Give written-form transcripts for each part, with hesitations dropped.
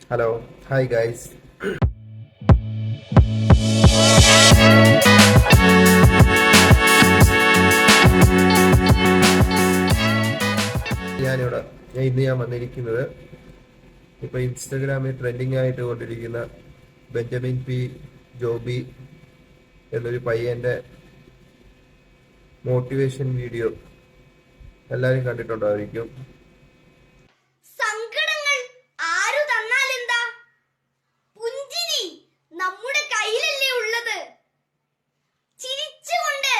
Hello, hi guys. ഞാനിവിടെ ഞാൻ വന്നിരിക്കുന്നത് ഇപ്പൊ ഇൻസ്റ്റഗ്രാമിൽ ട്രെൻഡിങ് ആയിട്ട് കൊണ്ടിരിക്കുന്ന ബെഞ്ചമിൻ പി ജോബി എന്നൊരു പയ്യന്റെ മോട്ടിവേഷൻ വീഡിയോ എല്ലാവരും കണ്ടിട്ടുണ്ടായിരിക്കും. സങ്കടങ്ങൾ ആരു തന്നാലെന്താ, പുഞ്ചിരി നമ്മുടെ കയ്യിലല്ലേ ഉള്ളത്. ചിരിച്ചുകൊണ്ട്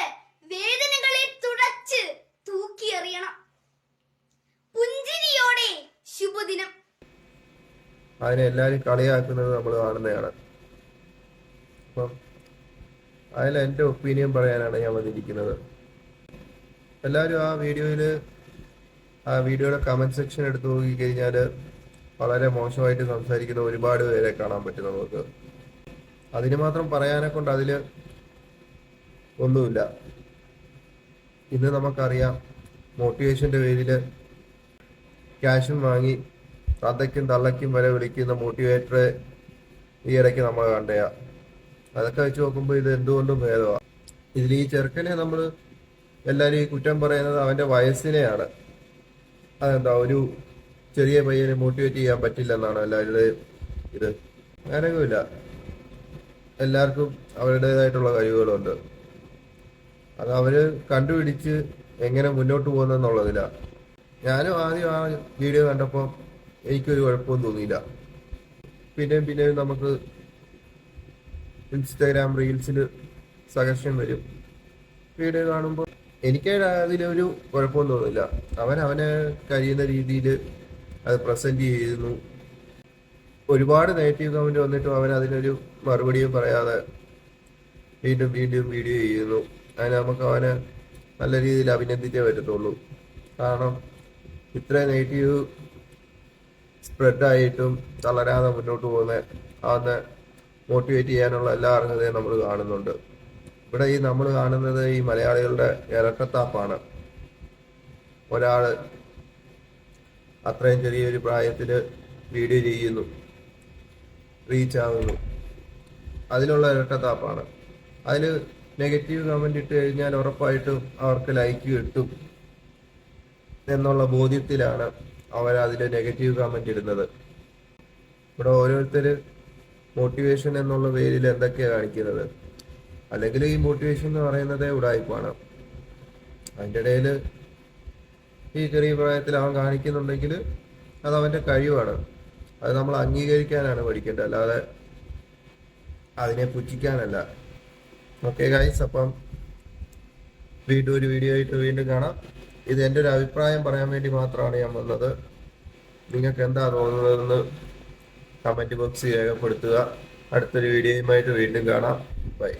വേദനകളെ തുടച്ച് തൂക്കിയെറിയണം. പുഞ്ചിരിയോടെ ശുഭദിനം. അതിനെ എല്ലാവരും കളിയാക്കുന്നത് നമ്മൾ കാണുന്നതാണ്. അപ്പം അതിൽ എൻ്റെ ഒപ്പീനിയൻ പറയാനാണ് ഞാൻ വന്നിരിക്കുന്നത്. എല്ലാവരും ആ വീഡിയോയുടെ കമന്റ് സെക്ഷൻ എടുത്തു നോക്കിക്കഴിഞ്ഞാൽ വളരെ മോശമായിട്ട് സംസാരിക്കുന്ന ഒരുപാട് പേരെ കാണാൻ പറ്റും നമുക്ക്. അതിന് മാത്രം പറയാനെ കൊണ്ട് അതിൽ ഒന്നുമില്ല. ഇന്ന് നമുക്കറിയാം, മോട്ടിവേഷന്റെ പേരിൽ ക്യാഷും വാങ്ങി തന്തയ്ക്കും തള്ളയ്ക്കും വരെ വിളിക്കുന്ന മോട്ടിവേറ്ററെ ഈ ഇടയ്ക്ക് നമ്മൾ കണ്ടയാ. അതൊക്കെ വെച്ച് നോക്കുമ്പോൾ ഇത് എന്തുകൊണ്ടും ഭേദമാണ്. ഇതിൽ ഈ ചെറുക്കനെ നമ്മൾ എല്ലാവരും ഈ കുറ്റം പറയുന്നത് അവന്റെ വയസ്സിനെയാണ്. അതെന്താ, ഒരു ചെറിയ പയ്യനെ മോട്ടിവേറ്റ് ചെയ്യാൻ പറ്റില്ലെന്നാണ് എല്ലാവരുടെയും ഇത്. അങ്ങനെയൊന്നുമില്ല. എല്ലാവർക്കും അവരുടേതായിട്ടുള്ള കഴിവുകളുണ്ട്. അത് അവര് കണ്ടുപിടിച്ച് എങ്ങനെ മുന്നോട്ട് പോകുന്നെന്നുള്ളതില്ല. ഞാനും ആദ്യം ആ വീഡിയോ കണ്ടപ്പോൾ എനിക്കൊരു കുഴപ്പവും തോന്നിയില്ല. പിന്നെയും നമുക്ക് ഇൻസ്റ്റാഗ്രാം റീൽസിൽ സജഷൻ വരും. വീഡിയോ കാണുമ്പോൾ എനിക്ക് അതിലൊരു കുഴപ്പവും തോന്നില്ല. അവന് കഴിയുന്ന രീതിയിൽ അത് പ്രസന്റ് ചെയ്യുന്നു. ഒരുപാട് നെഗറ്റീവ് കമന്റ് വന്നിട്ടും അവൻ അതിനൊരു മറുപടിയും പറയാതെ വീണ്ടും വീഡിയോ ചെയ്യുന്നു. അതിന് നമുക്ക് അവനെ നല്ല രീതിയിൽ അഭിനന്ദിച്ചേ പറ്റത്തുള്ളൂ. കാരണം ഇത്രയും നെഗറ്റീവ് സ്പ്രെഡായിട്ടും തളരാതെ മുന്നോട്ട് അവനെ മോട്ടിവേറ്റ് ചെയ്യാനുള്ള എല്ലാ അർഹതയും നമ്മൾ കാണുന്നുണ്ട്. ഇവിടെ നമ്മൾ കാണുന്നത് ഈ മലയാളികളുടെ ഇരട്ടത്താപ്പാണ്. ഒരാള് അത്രയും ചെറിയൊരു പ്രായത്തില് വീഡിയോ ചെയ്യുന്നു, റീച്ച് ആകുന്നു. അതിലുള്ള ഇരട്ടത്താപ്പാണ്. അതിൽ നെഗറ്റീവ് കമന്റ് ഇട്ട് കഴിഞ്ഞാൽ ഉറപ്പായിട്ടും അവർക്ക് ലൈക്ക് കിട്ടും എന്നുള്ള ബോധ്യത്തിലാണ് അവരതിൽ നെഗറ്റീവ് കമന്റ് ഇടുന്നത്. ഇവിടെ ഓരോരുത്തര് മോട്ടിവേഷൻ എന്നുള്ള പേരിൽ എന്തൊക്കെയാണ് കാണിക്കുന്നത്. അല്ലെങ്കിൽ ഈ മോട്ടിവേഷൻ എന്ന് പറയുന്നത് ഉടായിപ്പാണ്. അതിൻ്റെ ഇടയിൽ ഈ ചെറിയ പ്രായത്തിൽ അവൻ കാണിക്കുന്നുണ്ടെങ്കിൽ അത് അവൻ്റെ കഴിവാണ്. അത് നമ്മൾ അംഗീകരിക്കാനാണ് പഠിക്കേണ്ടത്, അല്ലാതെ അതിനെ പുച്ഛിക്കാനല്ല. ഓക്കെ ഗൈസ്, അപ്പം വീണ്ടും ഒരു വീഡിയോ ആയിട്ട് വീണ്ടും കാണാം. ഇത് എൻ്റെ ഒരു അഭിപ്രായം പറയാൻ വേണ്ടി മാത്രമാണ് ഞാൻ വന്നത്. നിങ്ങൾക്ക് എന്താ തോന്നുന്നതെന്ന് കമന്റ് ബോക്സിൽ രേഖപ്പെടുത്തുക. അടുത്തൊരു വീഡിയോയുമായിട്ട് വീണ്ടും കാണാം. ബൈ.